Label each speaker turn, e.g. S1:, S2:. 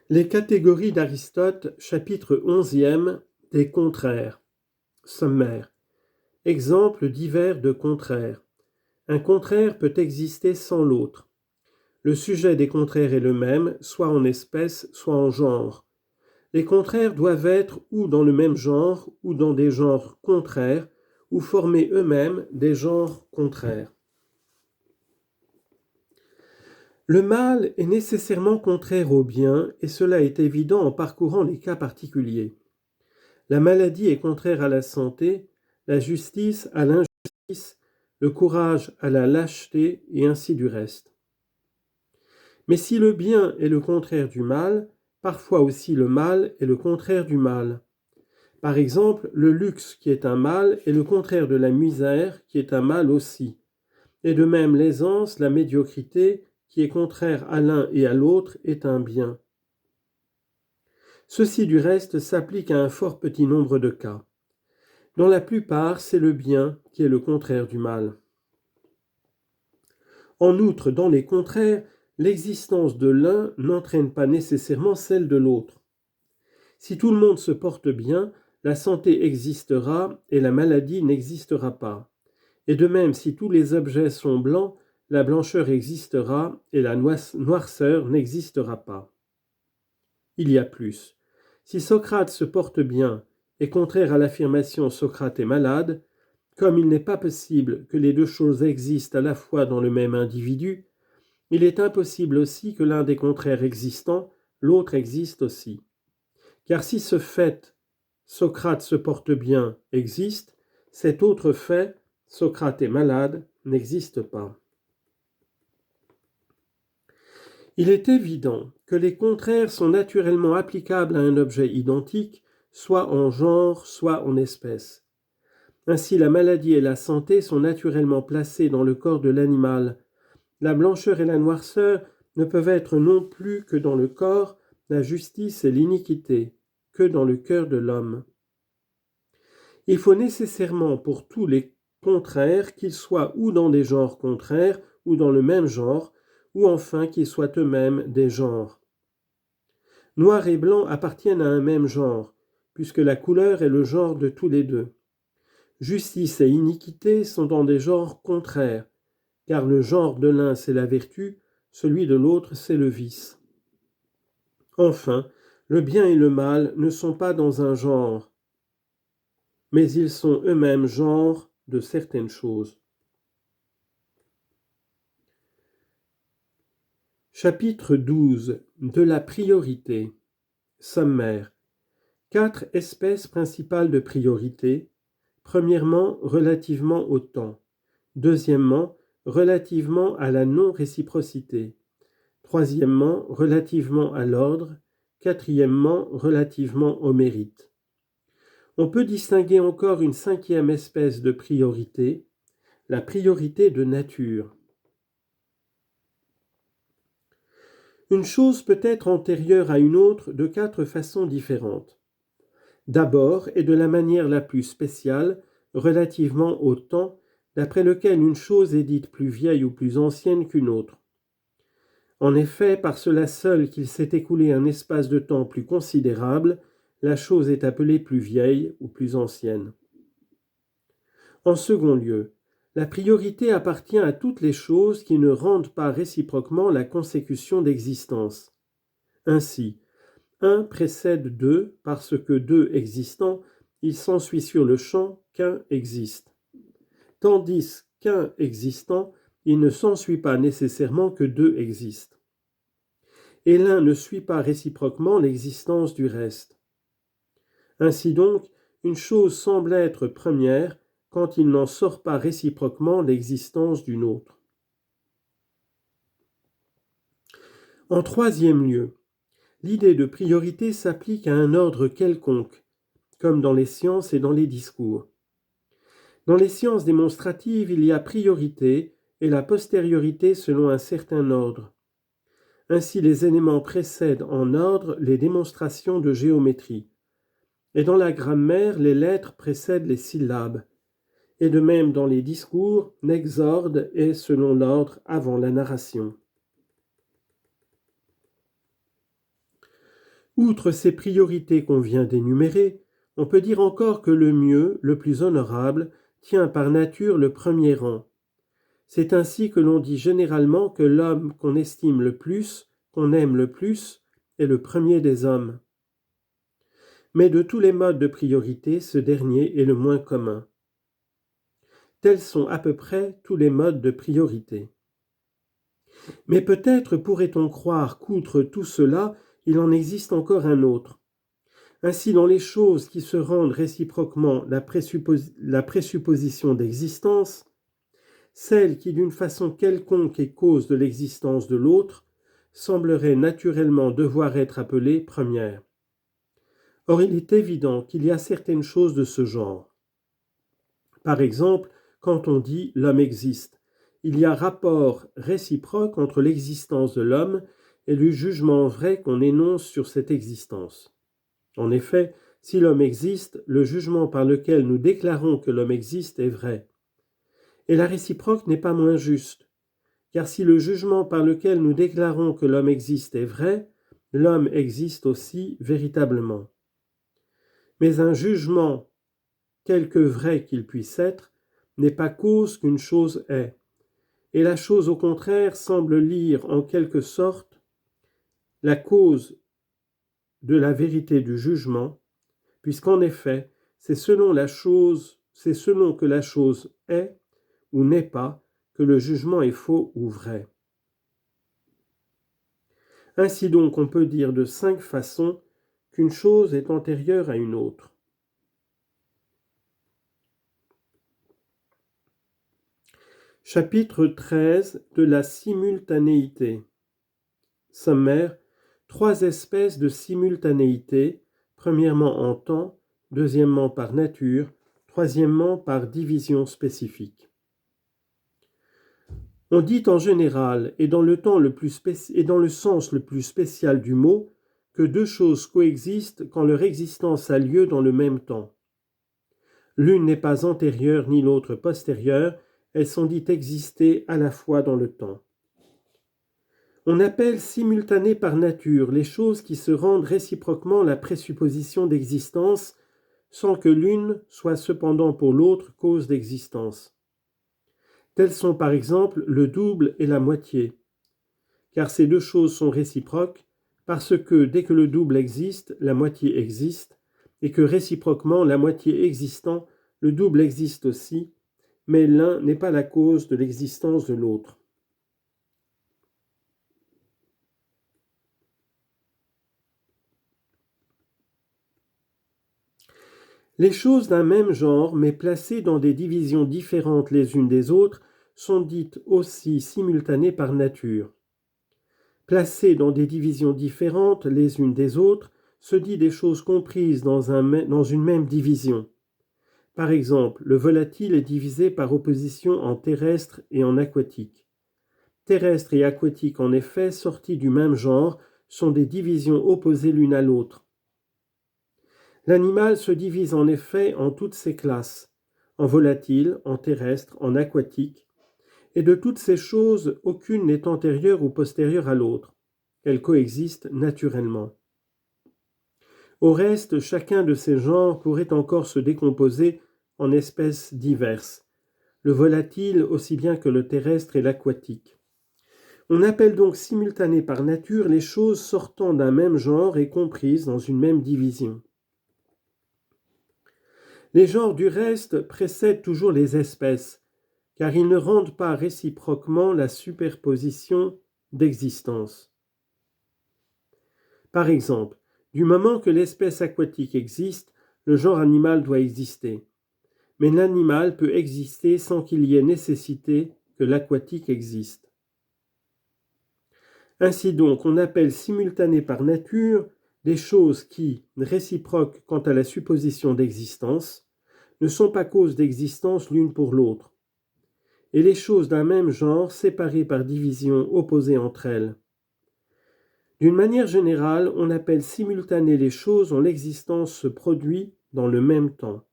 S1: Les catégories d'Aristote, chapitre 11e, des contraires. Sommaire. Exemples divers de contraires. Un contraire peut exister sans l'autre. Le sujet des contraires est le même, soit en espèce, soit en genre. Les contraires doivent être ou dans le même genre, ou dans des genres contraires, ou former eux-mêmes des genres contraires. Le mal est nécessairement contraire au bien, et cela est évident en parcourant les cas particuliers. La maladie est contraire à la santé, la justice à l'injustice, le courage à la lâcheté, et ainsi du reste. Mais si le bien est le contraire du mal, parfois aussi le mal est le contraire du mal. Par exemple, le luxe qui est un mal est le contraire de la misère qui est un mal aussi. Et de même l'aisance, la médiocrité, qui est contraire à l'un et à l'autre, est un bien. Ceci du reste s'applique à un fort petit nombre de cas. Dans la plupart, c'est le bien qui est le contraire du mal. En outre, dans les contraires, l'existence de l'un n'entraîne pas nécessairement celle de l'autre. Si tout le monde se porte bien, la santé existera et la maladie n'existera pas. Et de même, si tous les objets sont blancs, la blancheur existera et la noirceur n'existera pas. Il y a plus. Si Socrate se porte bien et contraire à l'affirmation Socrate est malade, comme il n'est pas possible que les deux choses existent à la fois dans le même individu, il est impossible aussi que l'un des contraires existants, l'autre existe aussi. Car si ce fait Socrate se porte bien existe, cet autre fait Socrate est malade n'existe pas. Il est évident que les contraires sont naturellement applicables à un objet identique, soit en genre, soit en espèce. Ainsi, la maladie et la santé sont naturellement placées dans le corps de l'animal. La blancheur et la noirceur ne peuvent être non plus que dans le corps, la justice et l'iniquité, que dans le cœur de l'homme. Il faut nécessairement pour tous les contraires qu'ils soient ou dans des genres contraires, ou dans le même genre, ou enfin qu'ils soient eux-mêmes des genres. Noir et blanc appartiennent à un même genre, puisque la couleur est le genre de tous les deux. Justice et iniquité sont dans des genres contraires, car le genre de l'un c'est la vertu, celui de l'autre c'est le vice. Enfin, le bien et le mal ne sont pas dans un genre, mais ils sont eux-mêmes genres de certaines choses. Chapitre 12 de la priorité. Sommaire. 4 espèces principales de priorité. Premièrement, relativement au temps. Deuxièmement, relativement à la non-réciprocité. Troisièmement, relativement à l'ordre. Quatrièmement, relativement au mérite. On peut distinguer encore une 5e espèce de priorité, la priorité de nature. Une chose peut être antérieure à une autre de 4 façons différentes. D'abord, et de la manière la plus spéciale, relativement au temps, d'après lequel une chose est dite plus vieille ou plus ancienne qu'une autre. En effet, par cela seul qu'il s'est écoulé un espace de temps plus considérable, la chose est appelée plus vieille ou plus ancienne. En second lieu, la priorité appartient à toutes les choses qui ne rendent pas réciproquement la consécution d'existence. Ainsi, un précède deux parce que deux existant, il s'ensuit sur le champ qu'un existe. Tandis qu'un existant, il ne s'ensuit pas nécessairement que deux existent. Et l'un ne suit pas réciproquement l'existence du reste. Ainsi donc, une chose semble être première quand il n'en sort pas réciproquement l'existence d'une autre. En troisième lieu, l'idée de priorité s'applique à un ordre quelconque, comme dans les sciences et dans les discours. Dans les sciences démonstratives, il y a priorité et la postériorité selon un certain ordre. Ainsi, les éléments précèdent en ordre les démonstrations de géométrie. Et dans la grammaire, les lettres précèdent les syllabes. Et de même dans les discours, l'exorde est selon l'ordre avant la narration. Outre ces priorités qu'on vient d'énumérer, on peut dire encore que le mieux, le plus honorable, tient par nature le premier rang. C'est ainsi que l'on dit généralement que l'homme qu'on estime le plus, qu'on aime le plus, est le premier des hommes. Mais de tous les modes de priorité, ce dernier est le moins commun. Tels sont à peu près tous les modes de priorité. Mais peut-être pourrait-on croire qu'outre tout cela, il en existe encore un autre. Ainsi, dans les choses qui se rendent réciproquement la présupposition d'existence, celle qui d'une façon quelconque est cause de l'existence de l'autre, semblerait naturellement devoir être appelée première. Or, il est évident qu'il y a certaines choses de ce genre. Par exemple, quand on dit « l'homme existe », il y a rapport réciproque entre l'existence de l'homme et le jugement vrai qu'on énonce sur cette existence. En effet, si l'homme existe, le jugement par lequel nous déclarons que l'homme existe est vrai. Et la réciproque n'est pas moins juste, car si le jugement par lequel nous déclarons que l'homme existe est vrai, l'homme existe aussi véritablement. Mais un jugement, quelque vrai qu'il puisse être, n'est pas cause qu'une chose est, et la chose au contraire semble lire en quelque sorte la cause de la vérité du jugement, puisqu'en effet, c'est selon que la chose est ou n'est pas que le jugement est faux ou vrai. Ainsi donc, on peut dire de 5 façons qu'une chose est antérieure à une autre. Chapitre 13 de la simultanéité. Sommaire, 3 espèces de simultanéité, premièrement en temps, deuxièmement par nature, troisièmement par division spécifique. On dit en général, et dans le sens le plus spécial du mot, que 2 choses coexistent quand leur existence a lieu dans le même temps. L'une n'est pas antérieure ni l'autre postérieure, elles sont dites exister à la fois dans le temps. On appelle simultanées par nature les choses qui se rendent réciproquement la présupposition d'existence sans que l'une soit cependant pour l'autre cause d'existence. Tels sont par exemple le double et la moitié, car ces 2 choses sont réciproques parce que dès que le double existe, la moitié existe, et que réciproquement la moitié existant, le double existe aussi, mais l'un n'est pas la cause de l'existence de l'autre. Les choses d'un même genre, mais placées dans des divisions différentes les unes des autres, sont dites aussi simultanées par nature. Placées dans des divisions différentes les unes des autres, se dit des choses comprises dans une même division. Par exemple, le volatile est divisé par opposition en terrestre et en aquatique. Terrestre et aquatique, en effet, sortis du même genre, sont des divisions opposées l'une à l'autre. L'animal se divise en effet en toutes ses classes, en volatile, en terrestre, en aquatique, et de toutes ces choses, aucune n'est antérieure ou postérieure à l'autre. Elles coexistent naturellement. Au reste, chacun de ces genres pourrait encore se décomposer en espèces diverses, le volatile aussi bien que le terrestre et l'aquatique. On appelle donc simultanées par nature les choses sortant d'un même genre et comprises dans une même division. Les genres du reste précèdent toujours les espèces, car ils ne rendent pas réciproquement la superposition d'existence. Par exemple, du moment que l'espèce aquatique existe, le genre animal doit exister. Mais l'animal peut exister sans qu'il y ait nécessité que l'aquatique existe. Ainsi donc, on appelle simultanées par nature des choses qui, réciproques quant à la supposition d'existence, ne sont pas cause d'existence l'une pour l'autre, et les choses d'un même genre séparées par division opposées entre elles. D'une manière générale, on appelle simultanées les choses dont l'existence se produit dans le même temps.